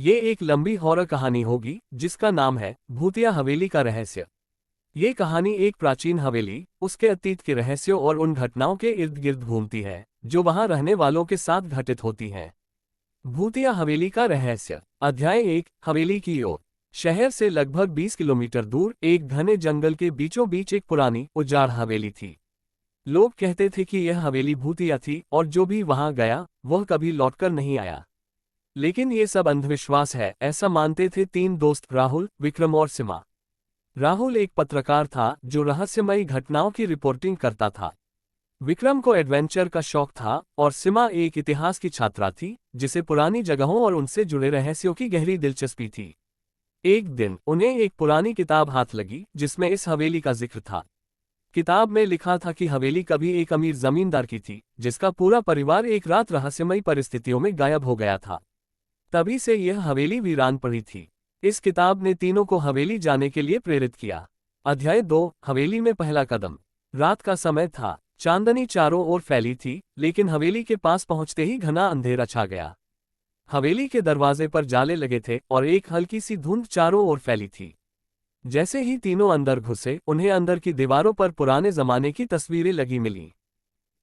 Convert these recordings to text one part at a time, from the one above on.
ये एक लंबी हॉरर कहानी होगी जिसका नाम है भूतिया हवेली का रहस्य। ये कहानी एक प्राचीन हवेली, उसके अतीत के रहस्यों और उन घटनाओं के इर्द गिर्द घूमती है जो वहां रहने वालों के साथ घटित होती हैं। भूतिया हवेली का रहस्य। अध्याय 1। हवेली की ओर। शहर से लगभग 20 किलोमीटर दूर एक घने जंगल के बीचों बीच एक पुरानी उजाड़ हवेली थी। लोग कहते थे कि यह हवेली भूतिया थी और जो भी वहां गया वह कभी लौटकर नहीं आया। लेकिन ये सब अंधविश्वास है, ऐसा मानते थे तीन दोस्त राहुल, विक्रम और सिमा। राहुल एक पत्रकार था जो रहस्यमयी घटनाओं की रिपोर्टिंग करता था। विक्रम को एडवेंचर का शौक था और सिमा एक इतिहास की छात्रा थी जिसे पुरानी जगहों और उनसे जुड़े रहस्यों की गहरी दिलचस्पी थी। एक दिन उन्हें एक पुरानी किताब हाथ लगी जिसमें इस हवेली का जिक्र था। किताब में लिखा था कि हवेली कभी एक अमीर जमींदार की थी जिसका पूरा परिवार एक रात रहस्यमयी परिस्थितियों में गायब हो गया था। तभी से यह हवेली वीरान पड़ी थी। इस किताब ने तीनों को हवेली जाने के लिए प्रेरित किया। अध्याय 2। हवेली में पहला कदम। रात का समय था, चांदनी चारों ओर फैली थी, लेकिन हवेली के पास पहुंचते ही घना अंधेरा छा गया। हवेली के दरवाजे पर जाले लगे थे और एक हल्की सी धुंध चारों ओर फैली थी। जैसे ही तीनों अंदर घुसे, उन्हें अंदर की दीवारों पर पुराने जमाने की तस्वीरें लगी मिली।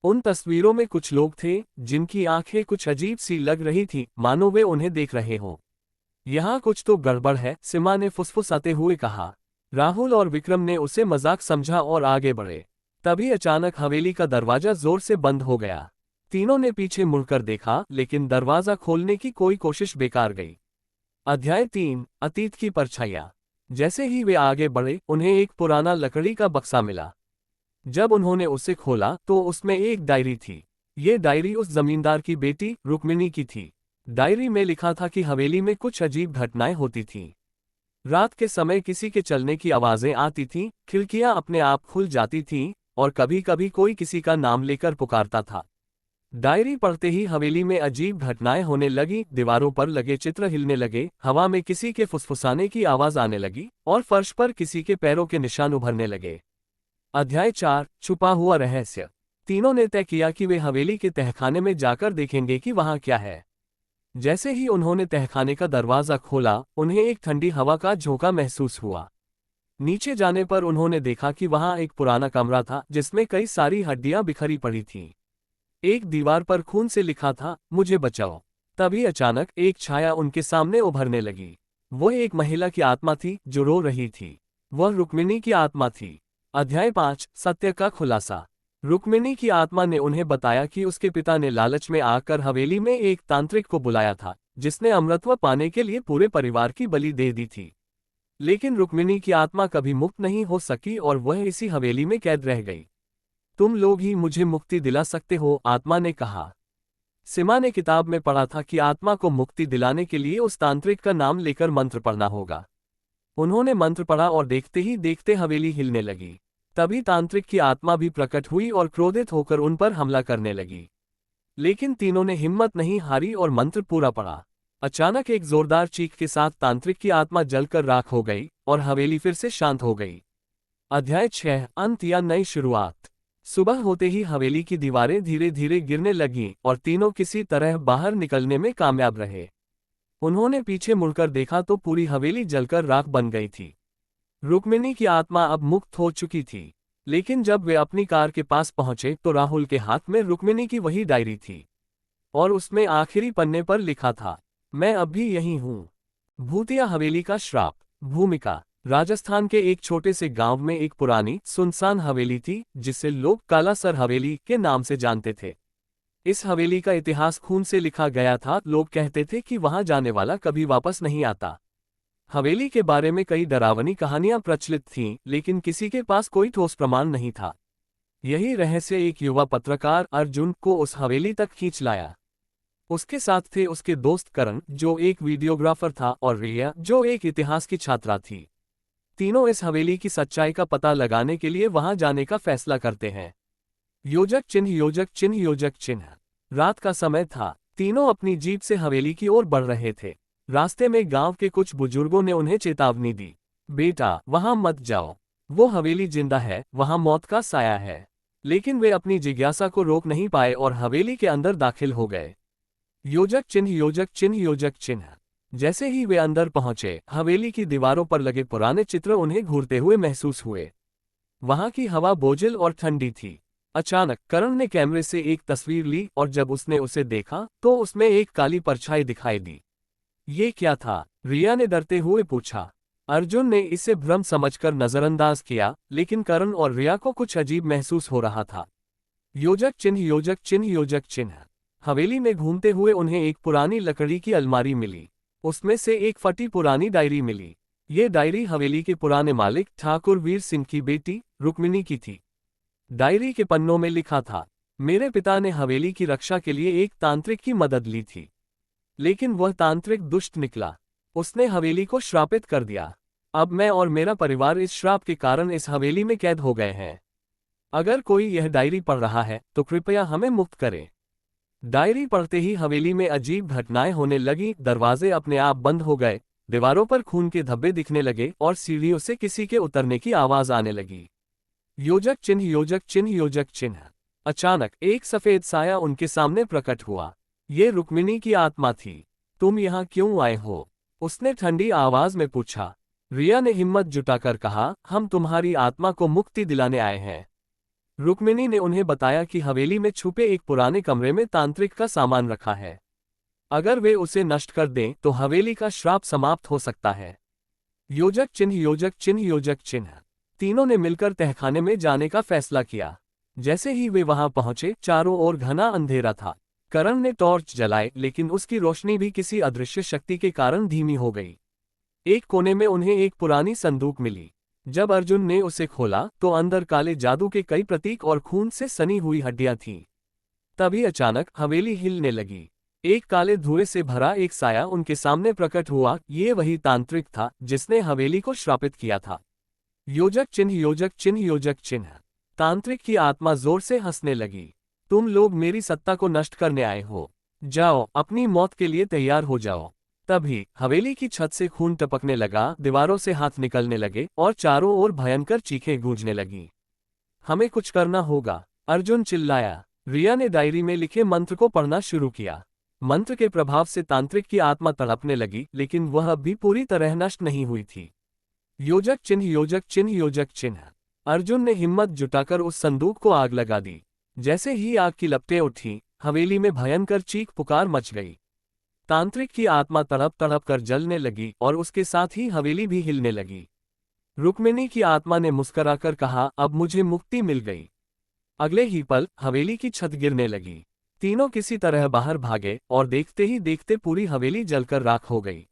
उन तस्वीरों में कुछ लोग थे जिनकी आंखें कुछ अजीब सी लग रही थी, मानो वे उन्हें देख रहे हों। यहाँ कुछ तो गड़बड़ है, सिमा ने फुसफुसाते हुए कहा। राहुल और विक्रम ने उसे मजाक समझा और आगे बढ़े। तभी अचानक हवेली का दरवाजा जोर से बंद हो गया। तीनों ने पीछे मुड़कर देखा, लेकिन दरवाजा खोलने की कोई कोशिश बेकार गई। अध्याय 3। अतीत की परछाइयां। जैसे ही वे आगे बढ़े, उन्हें एक पुराना लकड़ी का बक्सा मिला। जब उन्होंने उसे खोला तो उसमें एक डायरी थी। ये डायरी उस जमींदार की बेटी रुक्मिणी की थी। डायरी में लिखा था कि हवेली में कुछ अजीब घटनाएं होती थीं। रात के समय किसी के चलने की आवाजें आती थीं, खिड़कियां अपने आप खुल जाती थीं और कभी कभी कोई किसी का नाम लेकर पुकारता था। डायरी पढ़ते ही हवेली में अजीब घटनाएं होने लगी। दीवारों पर लगे चित्र हिलने लगे, हवा में किसी के फुसफुसाने की आवाज आने लगी और फर्श पर किसी के पैरों के निशान उभरने लगे। अध्याय 4। छुपा हुआ रहस्य। तीनों ने तय किया कि वे हवेली के तहखाने में जाकर देखेंगे कि वहां क्या है। जैसे ही उन्होंने तहखाने का दरवाजा खोला, उन्हें एक ठंडी हवा का झोंका महसूस हुआ। नीचे जाने पर उन्होंने देखा कि वहां एक पुराना कमरा था जिसमें कई सारी हड्डियां बिखरी पड़ी थीं। एक दीवार पर खून से लिखा था, मुझे बचाओ। तभी अचानक एक छाया उनके सामने उभरने लगी। वह एक महिला की आत्मा थी जो रो रही थी। वह रुक्मिणी की आत्मा थी। अध्याय 5। सत्य का खुलासा। रुक्मिणी की आत्मा ने उन्हें बताया कि उसके पिता ने लालच में आकर हवेली में एक तांत्रिक को बुलाया था जिसने अमृतत्व पाने के लिए पूरे परिवार की बलि दे दी थी। लेकिन रुक्मिणी की आत्मा कभी मुक्त नहीं हो सकी और वह इसी हवेली में कैद रह गई। तुम लोग ही मुझे मुक्ति दिला सकते हो, आत्मा ने कहा। सिमा ने किताब में पढ़ा था कि आत्मा को मुक्ति दिलाने के लिए उस तांत्रिक का नाम लेकर मंत्र पढ़ना होगा। उन्होंने मंत्र पढ़ा और देखते ही देखते हवेली हिलने लगी। तभी तांत्रिक की आत्मा भी प्रकट हुई और क्रोधित होकर उन पर हमला करने लगी। लेकिन तीनों ने हिम्मत नहीं हारी और मंत्र पूरा पढ़ा। अचानक एक जोरदार चीख के साथ तांत्रिक की आत्मा जलकर राख हो गई और हवेली फिर से शांत हो गई। अध्याय 6। अंत या नई शुरुआत। सुबह होते ही हवेली की दीवारें धीरे धीरे गिरने लगीं और तीनों किसी तरह बाहर निकलने में कामयाब रहे। उन्होंने पीछे मुड़कर देखा तो पूरी हवेली जलकर राख बन गई थी। रुक्मिणी की आत्मा अब मुक्त हो चुकी थी। लेकिन जब वे अपनी कार के पास पहुंचे तो राहुल के हाथ में रुक्मिणी की वही डायरी थी और उसमें आखिरी पन्ने पर लिखा था, मैं अब भी यही हूँ। भूतिया हवेली का श्राप। भूमिका। राजस्थान के एक छोटे से गांव में एक पुरानी सुनसान हवेली थी जिसे लोग कालासर हवेली के नाम से जानते थे। इस हवेली का इतिहास खून से लिखा गया था। लोग कहते थे कि वहां जाने वाला कभी वापस नहीं आता। हवेली के बारे में कई डरावनी कहानियां प्रचलित थीं, लेकिन किसी के पास कोई ठोस प्रमाण नहीं था। यही रहस्य एक युवा पत्रकार अर्जुन को उस हवेली तक खींच लाया। उसके साथ थे उसके दोस्त करण, जो एक वीडियोग्राफर था, और रिया, जो एक इतिहास की छात्रा थी। तीनों इस हवेली की सच्चाई का पता लगाने के लिए वहां जाने का फैसला करते हैं। योजक चिन्ह, योजक चिन्ह, योजक चिन्ह। रात का समय था। तीनों अपनी जीप से हवेली की ओर बढ़ रहे थे। रास्ते में गांव के कुछ बुजुर्गों ने उन्हें चेतावनी दी, बेटा वहां मत जाओ, वो हवेली जिंदा है, वहां मौत का साया है। लेकिन वे अपनी जिज्ञासा को रोक नहीं पाए और हवेली के अंदर दाखिल हो गए। योजक चिन्ह, योजक चिन्ह, योजक चिन्ह। जैसे ही वे अंदर पहुंचे, हवेली की दीवारों पर लगे पुराने चित्र उन्हें घूरते हुए महसूस हुए। वहां की हवा बोझिल और ठंडी थी। अचानक करण ने कैमरे से एक तस्वीर ली और जब उसने उसे देखा तो उसमें एक काली परछाई दिखाई दी। ये क्या था? रिया ने डरते हुए पूछा। अर्जुन ने इसे भ्रम समझकर नजरअंदाज किया, लेकिन करण और रिया को कुछ अजीब महसूस हो रहा था। योजक चिन्ह, योजक चिन्ह, योजक चिन्ह। हवेली में घूमते हुए उन्हें एक पुरानी लकड़ी की अलमारी मिली। उसमें से एक फटी पुरानी डायरी मिली। ये डायरी हवेली के पुराने मालिक ठाकुर वीर सिंह की बेटी रुक्मिणी की थी। डायरी के पन्नों में लिखा था, मेरे पिता ने हवेली की रक्षा के लिए एक तांत्रिक की मदद ली थी, लेकिन वह तांत्रिक दुष्ट निकला। उसने हवेली को श्रापित कर दिया। अब मैं और मेरा परिवार इस श्राप के कारण इस हवेली में कैद हो गए हैं। अगर कोई यह डायरी पढ़ रहा है तो कृपया हमें मुक्त करे। डायरी पढ़ते ही हवेली में अजीब घटनाएं होने लगी। दरवाजे अपने आप बंद हो गए, दीवारों पर खून के धब्बे दिखने लगे और सीढ़ियों से किसी के उतरने की आवाज आने लगी। योजक चिन्ह, योजक चिन्ह, योजक चिन्ह। अचानक एक सफेद साया उनके सामने प्रकट हुआ। ये रुक्मिणी की आत्मा थी। तुम यहाँ क्यों आए हो? उसने ठंडी आवाज में पूछा। रिया ने हिम्मत जुटाकर कहा, हम तुम्हारी आत्मा को मुक्ति दिलाने आए हैं। रुक्मिणी ने उन्हें बताया कि हवेली में छुपे एक पुराने कमरे में तांत्रिक का सामान रखा है। अगर वे उसे नष्ट कर दें तो हवेली का श्राप समाप्त हो सकता है। योजक चिन्ह, योजक चिन्ह, योजक चिन्ह। तीनों ने मिलकर तहखाने में जाने का फैसला किया। जैसे ही वे वहां पहुंचे, चारों ओर घना अंधेरा था। करण ने टॉर्च जलाए, लेकिन उसकी रोशनी भी किसी अदृश्य शक्ति के कारण धीमी हो गई। एक कोने में उन्हें एक पुरानी संदूक मिली। जब अर्जुन ने उसे खोला तो अंदर काले जादू के कई प्रतीक और खून से सनी हुई हड्डियां थीं। तभी अचानक हवेली हिलने लगी। एक काले धुएं से भरा एक साया उनके सामने प्रकट हुआ। ये वही तांत्रिक था जिसने हवेली को श्रापित किया था। योजक चिन्ह, योजक चिन्ह, योजक चिन्ह। तांत्रिक की आत्मा जोर से हंसने लगी। तुम लोग मेरी सत्ता को नष्ट करने आए हो। जाओ, अपनी मौत के लिए तैयार हो जाओ। तभी हवेली की छत से खून टपकने लगा, दीवारों से हाथ निकलने लगे और चारों ओर भयंकर चीखें गूंजने लगीं। हमें कुछ करना होगा, अर्जुन चिल्लाया। रिया ने डायरी में लिखे मंत्र को पढ़ना शुरू किया। मंत्र के प्रभाव से तांत्रिक की आत्मा तड़पने लगी, लेकिन वह अब भी पूरी तरह नष्ट नहीं हुई थी। योजक चिन्ह, योजक चिन्ह, योजक चिन्ह। अर्जुन ने हिम्मत जुटाकर उस संदूक को आग लगा दी। जैसे ही आग की लपटें उठी, हवेली में भयंकर चीख पुकार मच गई। तांत्रिक की आत्मा तड़प तड़प कर जलने लगी और उसके साथ ही हवेली भी हिलने लगी। रुक्मिणी की आत्मा ने मुस्कुराकर कहा, अब मुझे मुक्ति मिल गई। अगले ही पल हवेली की छत गिरने लगी। तीनों किसी तरह बाहर भागे और देखते ही देखते पूरी हवेली जलकर राख हो गई।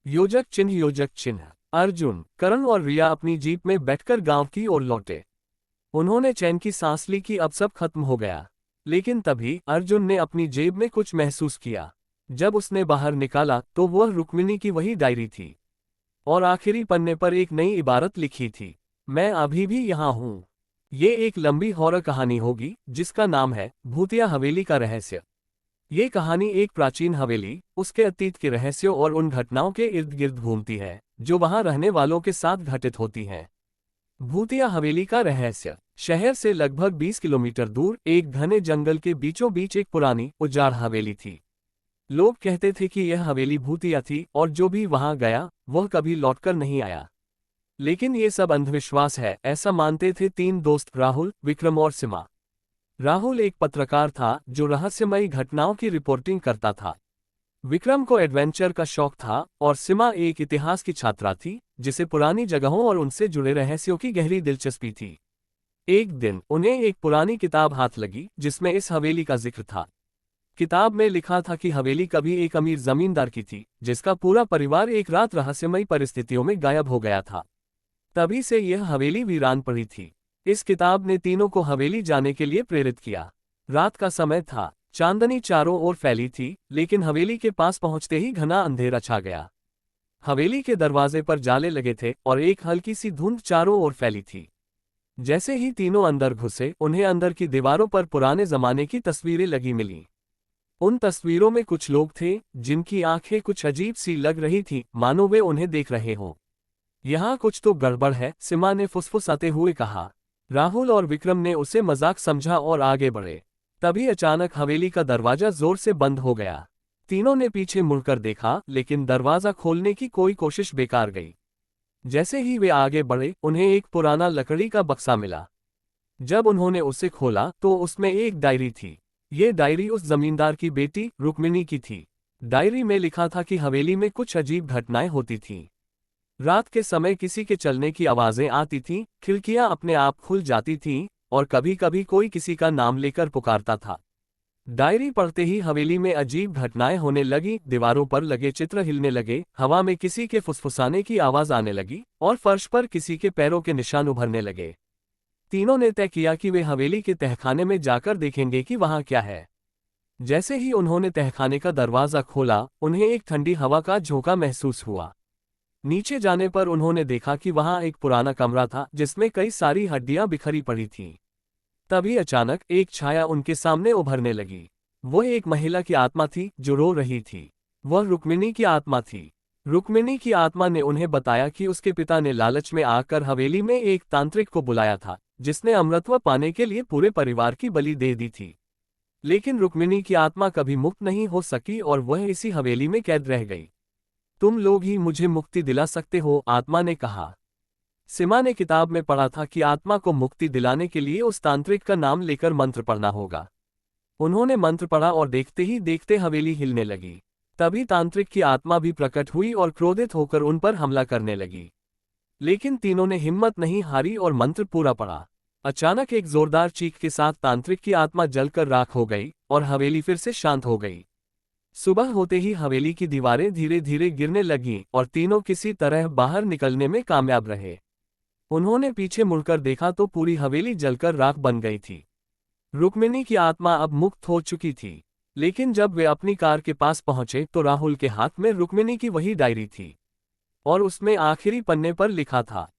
योजक चिन्ह, योजक चिन्ह। अर्जुन, करण और रिया अपनी जीप में बैठकर गांव की ओर लौटे। उन्होंने चैन की सांस ली कि अब सब खत्म हो गया। लेकिन तभी अर्जुन ने अपनी जेब में कुछ महसूस किया। जब उसने बाहर निकाला तो वह रुक्मिणी की वही डायरी थी और आखिरी पन्ने पर एक नई इबारत लिखी थी, मैं अभी भी यहाँ हूँ। ये एक लंबी हॉरर कहानी होगी जिसका नाम है भूतिया हवेली का रहस्य। ये कहानी एक प्राचीन हवेली, उसके अतीत के रहस्यों और उन घटनाओं के इर्द गिर्द घूमती है जो वहां रहने वालों के साथ घटित होती हैं। भूतिया हवेली का रहस्य। शहर से लगभग 20 किलोमीटर दूर एक घने जंगल के बीचों बीच एक पुरानी उजाड़ हवेली थी। लोग कहते थे कि यह हवेली भूतिया थी और जो भी वहां गया वह कभी लौटकर नहीं आया। लेकिन ये सब अंधविश्वास है, ऐसा मानते थे तीन दोस्त, राहुल, विक्रम और सीमा। राहुल एक पत्रकार था जो रहस्यमयी घटनाओं की रिपोर्टिंग करता था। विक्रम को एडवेंचर का शौक था और सीमा एक इतिहास की छात्रा थी जिसे पुरानी जगहों और उनसे जुड़े रहस्यों की गहरी दिलचस्पी थी। एक दिन उन्हें एक पुरानी किताब हाथ लगी जिसमें इस हवेली का जिक्र था। किताब में लिखा था कि हवेली कभी एक अमीर जमींदार की थी जिसका पूरा परिवार एक रात रहस्यमयी परिस्थितियों में गायब हो गया था। तभी से यह हवेली वीरान पड़ी थी। इस किताब ने तीनों को हवेली जाने के लिए प्रेरित किया। रात का समय था, चांदनी चारों ओर फैली थी, लेकिन हवेली के पास पहुंचते ही घना अंधेरा छा गया। हवेली के दरवाजे पर जाले लगे थे और एक हल्की सी धुंध चारों ओर फैली थी। जैसे ही तीनों अंदर घुसे, उन्हें अंदर की दीवारों पर पुराने जमाने की तस्वीरें लगी मिली। उन तस्वीरों में कुछ लोग थे जिनकी आंखें कुछ अजीब सी लग रही थी, मानो वे उन्हें देख रहे हों। यहाँ कुछ तो गड़बड़ है, सीमा ने फुसफुसाते हुए कहा। राहुल और विक्रम ने उसे मजाक समझा और आगे बढ़े। तभी अचानक हवेली का दरवाजा जोर से बंद हो गया। तीनों ने पीछे मुड़कर देखा, लेकिन दरवाजा खोलने की कोई कोशिश बेकार गई। जैसे ही वे आगे बढ़े, उन्हें एक पुराना लकड़ी का बक्सा मिला। जब उन्होंने उसे खोला तो उसमें एक डायरी थी। ये डायरी उस जमींदार की बेटी रुक्मिणी की थी। डायरी में लिखा था कि हवेली में कुछ अजीब घटनाएं होती थीं। रात के समय किसी के चलने की आवाजें आती थीं, खिड़कियां अपने आप खुल जाती थीं, और कभी कभी कोई किसी का नाम लेकर पुकारता था। डायरी पढ़ते ही हवेली में अजीब घटनाएं होने लगी। दीवारों पर लगे चित्र हिलने लगे, हवा में किसी के फुसफुसाने की आवाज आने लगी, और फर्श पर किसी के पैरों के निशान उभरने लगे। तीनों ने तय किया कि वे हवेली के तहखाने में जाकर देखेंगे कि वहां क्या है। जैसे ही उन्होंने तहखाने का दरवाजा खोला, उन्हें एक ठंडी हवा का झोंका महसूस हुआ। नीचे जाने पर उन्होंने देखा कि वहां एक पुराना कमरा था जिसमें कई सारी हड्डियां बिखरी पड़ी थीं। तभी अचानक एक छाया उनके सामने उभरने लगी। वो एक महिला की आत्मा थी जो रो रही थी। वह रुक्मिणी की आत्मा थी। रुक्मिणी की आत्मा ने उन्हें बताया कि उसके पिता ने लालच में आकर हवेली में एक तांत्रिक को बुलाया था, जिसने अमृतत्व पाने के लिए पूरे परिवार की बलि दे दी थी। लेकिन रुक्मिणी की आत्मा कभी मुक्त नहीं हो सकी और वह इसी हवेली में कैद रह गई। तुम लोग ही मुझे मुक्ति दिला सकते हो, आत्मा ने कहा। सीमा ने किताब में पढ़ा था कि आत्मा को मुक्ति दिलाने के लिए उस तांत्रिक का नाम लेकर मंत्र पढ़ना होगा। उन्होंने मंत्र पढ़ा और देखते ही देखते हवेली हिलने लगी। तभी तांत्रिक की आत्मा भी प्रकट हुई और क्रोधित होकर उन पर हमला करने लगी। लेकिन तीनों ने हिम्मत नहीं हारी और मंत्र पूरा पढ़ा। अचानक एक जोरदार चीख के साथ तांत्रिक की आत्मा जलकर राख हो गई और हवेली फिर से शांत हो गई। सुबह होते ही हवेली की दीवारें धीरे धीरे गिरने लगीं और तीनों किसी तरह बाहर निकलने में कामयाब रहे। उन्होंने पीछे मुड़कर देखा तो पूरी हवेली जलकर राख बन गई थी। रुक्मिणी की आत्मा अब मुक्त हो चुकी थी। लेकिन जब वे अपनी कार के पास पहुंचे तो राहुल के हाथ में रुक्मिणी की वही डायरी थी और उसमें आखिरी पन्ने पर लिखा था,